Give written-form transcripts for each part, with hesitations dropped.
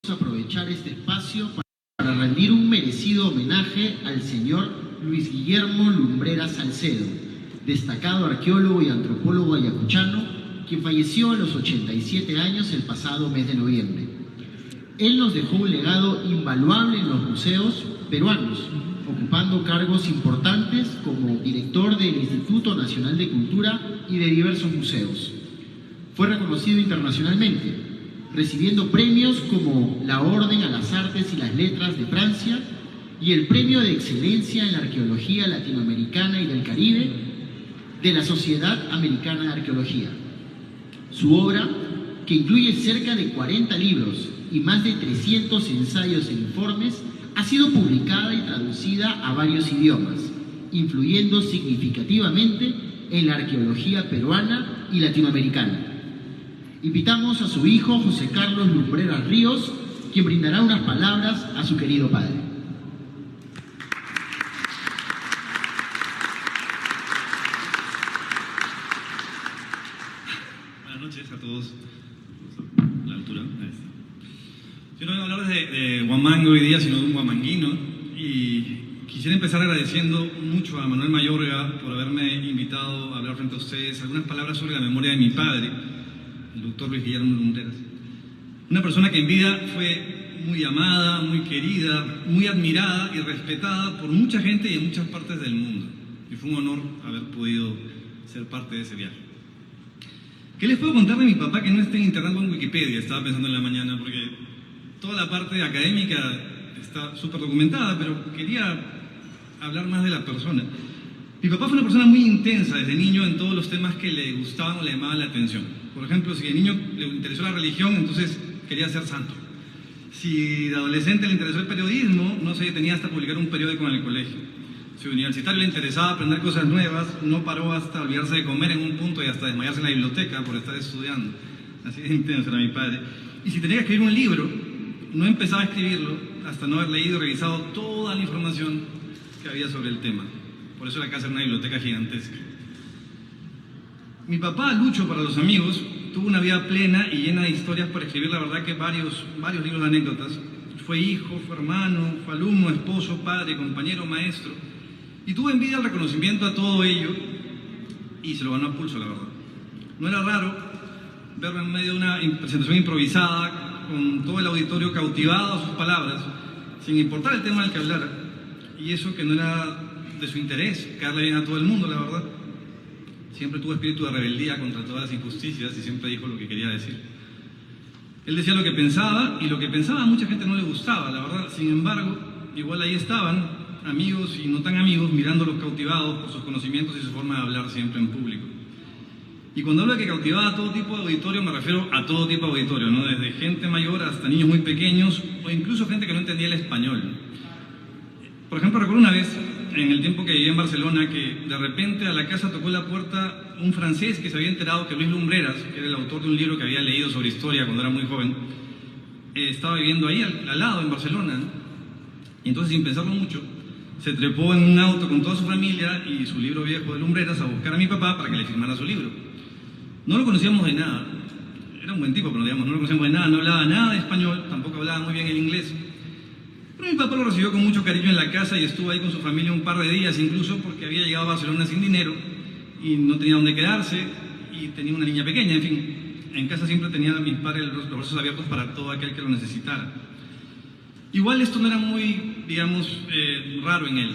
Aprovechar este espacio para rendir un merecido homenaje al señor Luis Guillermo Lumbreras Salcedo, destacado arqueólogo y antropólogo ayacuchano, quien falleció a los 87 años el pasado mes de noviembre. Él nos dejó un legado invaluable en los museos peruanos, ocupando cargos importantes como director del Instituto Nacional de Cultura y de diversos museos. Fue reconocido internacionalmente, recibiendo premios como la Orden a las Artes y las Letras de Francia y el Premio de Excelencia en la Arqueología Latinoamericana y del Caribe de la Sociedad Americana de Arqueología. Su obra, que incluye cerca de 40 libros y más de 300 ensayos e informes, ha sido publicada y traducida a varios idiomas, influyendo significativamente en la arqueología peruana y latinoamericana. Invitamos a su hijo José Carlos Lumbreras Ríos, quien brindará unas palabras a su querido padre. Buenas noches a todos. A la altura. Yo no vengo a hablar de Huamango hoy día, sino de un huamanguino. Y quisiera empezar agradeciendo mucho a Manuel Mayorga por haberme invitado a hablar frente a ustedes algunas palabras sobre la memoria de mi padre, el doctor Luis Guillermo Lumbreras. Una persona que en vida fue muy amada, muy querida, muy admirada y respetada por mucha gente y en muchas partes del mundo. Y fue un honor haber podido ser parte de ese viaje. ¿Qué les puedo contar de mi papá que no esté en internet o en Wikipedia? Estaba pensando en la mañana, porque toda la parte académica está súper documentada, pero quería hablar más de la persona. Mi papá fue una persona muy intensa desde niño en todos los temas que le gustaban o le llamaban la atención. Por ejemplo, si de niño le interesó la religión, entonces quería ser santo. Si de adolescente le interesó el periodismo, no se detenía hasta publicar un periódico en el colegio. Si de universitario le interesaba aprender cosas nuevas, no paró hasta olvidarse de comer en un punto y hasta desmayarse en la biblioteca por estar estudiando. Así de intenso era mi padre. Y si tenía que escribir un libro, no empezaba a escribirlo hasta no haber leído y revisado toda la información que había sobre el tema. Por eso la casa era una biblioteca gigantesca. Mi papá, Lucho para los amigos, tuvo una vida plena y llena de historias por escribir, la verdad que varios libros de anécdotas. Fue hijo, fue hermano, fue alumno, esposo, padre, compañero, maestro. Y tuvo en vida el reconocimiento a todo ello y se lo ganó a pulso, la verdad. No era raro verlo en medio de una presentación improvisada, con todo el auditorio cautivado a sus palabras, sin importar el tema del que hablara. Y eso que no era de su interés, caerle bien a todo el mundo, la verdad. Siempre tuvo espíritu de rebeldía contra todas las injusticias y siempre dijo lo que quería decir. Él decía lo que pensaba y lo que pensaba a mucha gente no le gustaba, la verdad. Sin embargo, igual ahí estaban, amigos y no tan amigos, mirándolos cautivados por sus conocimientos y su forma de hablar siempre en público. Y cuando hablo de que cautivaba a todo tipo de auditorio, me refiero a todo tipo de auditorio, ¿no? Desde gente mayor hasta niños muy pequeños o incluso gente que no entendía el español. Por ejemplo, recuerdo una vez, en el tiempo que viví en Barcelona, que de repente a la casa tocó la puerta un francés que se había enterado que Luis Lumbreras, que era el autor de un libro que había leído sobre historia cuando era muy joven, estaba viviendo ahí al lado, en Barcelona, ¿no? Y entonces, sin pensarlo mucho, se trepó en un auto con toda su familia y su libro viejo de Lumbreras a buscar a mi papá para que le firmara su libro. No lo conocíamos de nada, era un buen tipo, pero digamos, no lo conocíamos de nada, no hablaba nada de español, tampoco hablaba muy bien el inglés. Pero mi papá lo recibió con mucho cariño en la casa y estuvo ahí con su familia un par de días, incluso porque había llegado a Barcelona sin dinero y no tenía dónde quedarse y tenía una niña pequeña, en fin. En casa siempre tenía a mis padres los brazos abiertos para todo aquel que lo necesitara. Igual esto no era muy, digamos, raro en él.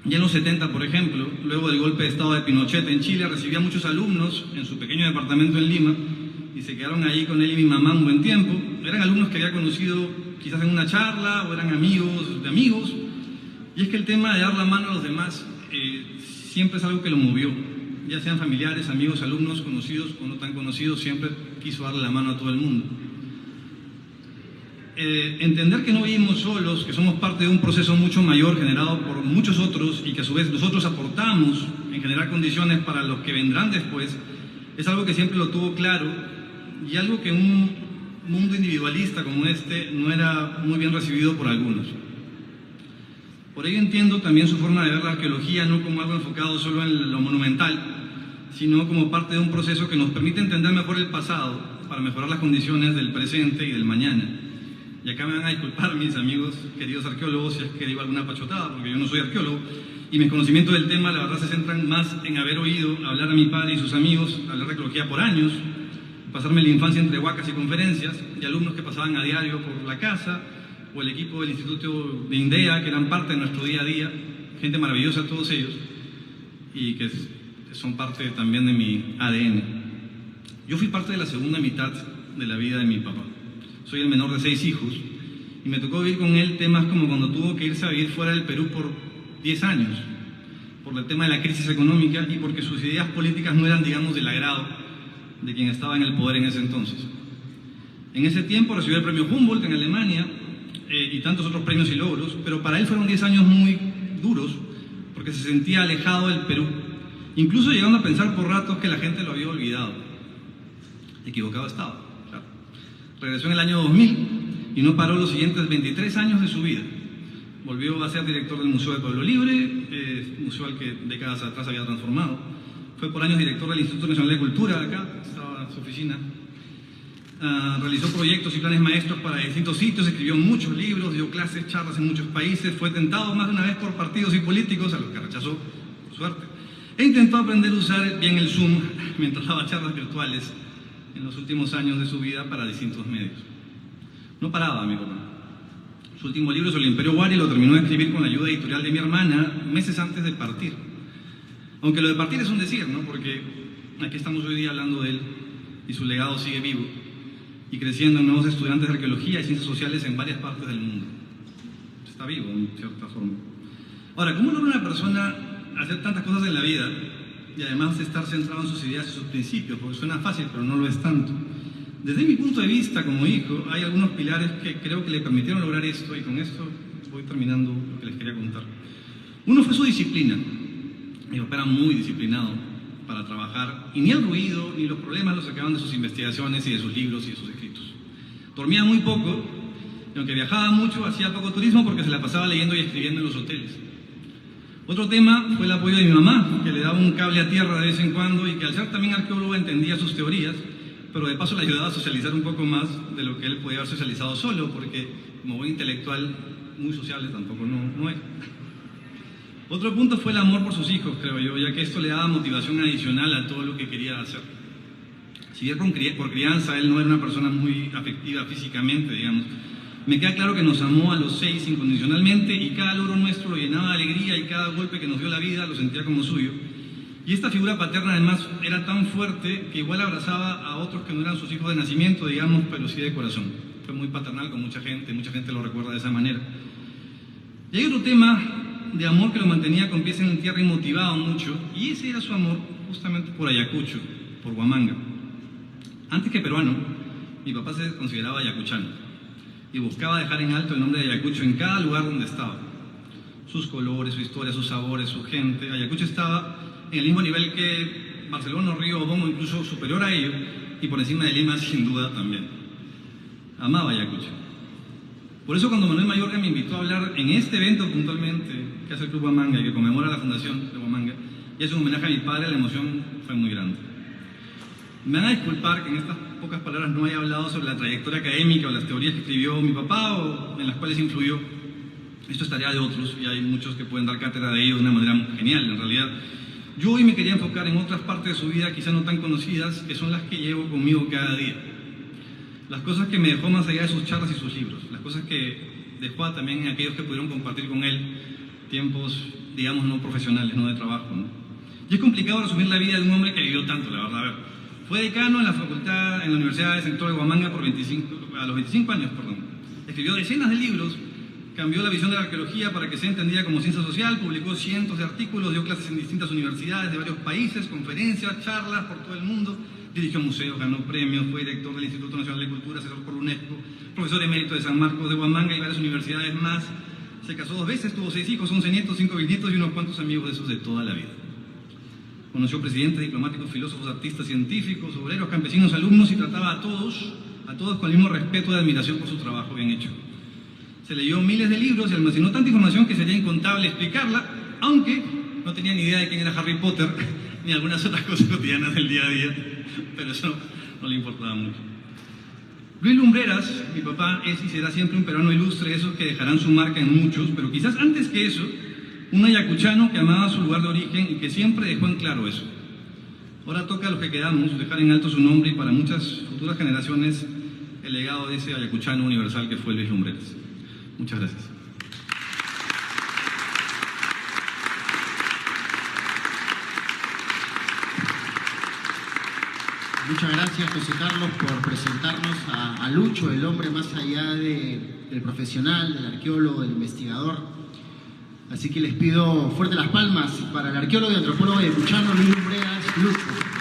Ya en los 70, por ejemplo, luego del golpe de estado de Pinochet en Chile, recibía muchos alumnos en su pequeño departamento en Lima y se quedaron ahí con él y mi mamá un buen tiempo. Eran alumnos que había conocido quizás en una charla o eran amigos de amigos. Y es que el tema de dar la mano a los demás siempre es algo que lo movió. Ya sean familiares, amigos, alumnos, conocidos o no tan conocidos, siempre quiso darle la mano a todo el mundo. Entender que no vivimos solos, que somos parte de un proceso mucho mayor generado por muchos otros y que a su vez nosotros aportamos en generar condiciones para los que vendrán después, es algo que siempre lo tuvo claro y algo que en un mundo individualista como este no era muy bien recibido por algunos. Por ello entiendo también su forma de ver la arqueología no como algo enfocado solo en lo monumental, sino como parte de un proceso que nos permite entender mejor el pasado para mejorar las condiciones del presente y del mañana. Y acá me van a disculpar mis amigos, queridos arqueólogos, si es que digo alguna pachotada, porque yo no soy arqueólogo, y mis conocimientos del tema, la verdad, se centran más en haber oído hablar a mi padre y sus amigos, hablar de arqueología por años, pasarme la infancia entre huacas y conferencias, y alumnos que pasaban a diario por la casa, o el equipo del Instituto de INDEA, que eran parte de nuestro día a día, gente maravillosa todos ellos, y que son parte también de mi ADN. Yo fui parte de la segunda mitad de la vida de mi papá. Soy el menor de 6 hijos, y me tocó vivir con él temas como cuando tuvo que irse a vivir fuera del Perú por 10 años, por el tema de la crisis económica y porque sus ideas políticas no eran, digamos, del agrado de quien estaba en el poder en ese entonces. En ese tiempo recibió el premio Humboldt en Alemania y tantos otros premios y logros, pero para él fueron 10 años muy duros porque se sentía alejado del Perú, incluso llegando a pensar por ratos que la gente lo había olvidado. Equivocado estaba, claro. Regresó en el año 2000 y no paró los siguientes 23 años de su vida. Volvió a ser director del Museo de Pueblo Libre, museo al que décadas atrás había transformado. Fue por años director del Instituto Nacional de Cultura, acá estaba su oficina. Realizó proyectos y planes maestros para distintos sitios, escribió muchos libros, dio clases, charlas en muchos países, fue tentado más de una vez por partidos y políticos, a los que rechazó, por suerte, e intentó aprender a usar bien el Zoom mientras daba charlas virtuales en los últimos años de su vida para distintos medios. No paraba, mi papá. Su último libro sobre el Imperio Wari lo terminó de escribir con la ayuda editorial de mi hermana meses antes de partir. Aunque lo de partir es un decir, ¿no? Porque aquí estamos hoy día hablando de él y su legado sigue vivo y creciendo en nuevos estudiantes de arqueología y ciencias sociales en varias partes del mundo. Está vivo, en cierta forma. Ahora, ¿cómo logra una persona hacer tantas cosas en la vida y además estar centrado en sus ideas y sus principios? Porque suena fácil, pero no lo es tanto. Desde mi punto de vista como hijo, hay algunos pilares que creo que le permitieron lograr esto, y con esto voy terminando lo que les quería contar. Uno fue su disciplina. Mi papá era muy disciplinado para trabajar, y ni el ruido ni los problemas los sacaban de sus investigaciones y de sus libros y de sus escritos. Dormía muy poco, y aunque viajaba mucho, hacía poco turismo porque se la pasaba leyendo y escribiendo en los hoteles. Otro tema fue el apoyo de mi mamá, que le daba un cable a tierra de vez en cuando y que al ser también arqueólogo entendía sus teorías, pero de paso le ayudaba a socializar un poco más de lo que él podía haber socializado solo, porque como buen intelectual, muy sociable tampoco no es. Otro punto fue el amor por sus hijos, creo yo, ya que esto le daba motivación adicional a todo lo que quería hacer. Si bien por crianza él no era una persona muy afectiva físicamente, digamos, me queda claro que nos amó a los 6 incondicionalmente y cada logro nuestro lo llenaba de alegría y cada golpe que nos dio la vida lo sentía como suyo. Y esta figura paterna además era tan fuerte que igual abrazaba a otros que no eran sus hijos de nacimiento, digamos, pero sí de corazón. Fue muy paternal con mucha gente lo recuerda de esa manera. Y hay otro tema de amor que lo mantenía con pies en tierra y motivado mucho, y ese era su amor justamente por Ayacucho, por Huamanga. Antes que peruano, mi papá se consideraba ayacuchano y buscaba dejar en alto el nombre de Ayacucho en cada lugar donde estaba. Sus colores, su historia, sus sabores, su gente. Ayacucho estaba en el mismo nivel que Barcelona, Río, Obón, o incluso superior a ello, y por encima de Lima, sin duda, también. Amaba Ayacucho. Por eso cuando Manuel Mayorga me invitó a hablar en este evento puntualmente, que hace el Club Huamanga y que conmemora la fundación de Huamanga, y es un homenaje a mi padre, la emoción fue muy grande. Me van a disculpar que en estas pocas palabras no haya hablado sobre la trayectoria académica o las teorías que escribió mi papá o en las cuales influyó. Esto es tarea de otros y hay muchos que pueden dar cátedra de ello de una manera genial, en realidad. Yo hoy me quería enfocar en otras partes de su vida, quizá no tan conocidas, que son las que llevo conmigo cada día. Las cosas que me dejó más allá de sus charlas y sus libros, las cosas que dejó también en aquellos que pudieron compartir con él tiempos, digamos, no profesionales, no de trabajo, ¿no? Y es complicado resumir la vida de un hombre que vivió tanto, la verdad. A ver, fue decano en la facultad, en la Universidad de Sector de Huamanga a los 25 años. Escribió decenas de libros, cambió la visión de la arqueología para que sea entendida como ciencia social, publicó cientos de artículos, dio clases en distintas universidades de varios países, conferencias, charlas por todo el mundo, dirigió museos, ganó premios, fue director del Instituto Nacional de Cultura, asesor por UNESCO, profesor emérito de San Marcos de Huamanga y varias universidades más. Se casó 2 veces, tuvo 6 hijos, 11 nietos, 5 bisnietos y unos cuantos amigos de esos de toda la vida. Conoció presidentes, diplomáticos, filósofos, artistas, científicos, obreros, campesinos, alumnos y trataba a todos con el mismo respeto y admiración por su trabajo bien hecho. Se leyó miles de libros y almacenó tanta información que sería incontable explicarla, aunque no tenía ni idea de quién era Harry Potter ni algunas otras cosas cotidianas del día a día, pero eso no le importaba mucho. Luis Lumbreras, mi papá, es y será siempre un peruano ilustre, esos que dejarán su marca en muchos, pero quizás antes que eso, un ayacuchano que amaba su lugar de origen y que siempre dejó en claro eso. Ahora toca a los que quedamos dejar en alto su nombre y para muchas futuras generaciones el legado de ese ayacuchano universal que fue Luis Lumbreras. Muchas gracias. Muchas gracias, José Carlos, por presentarnos a Lucho, el hombre más allá del profesional, del arqueólogo, del investigador. Así que les pido fuerte las palmas para el arqueólogo y antropólogo ayacuchano Luis Lumbreras. Lucho.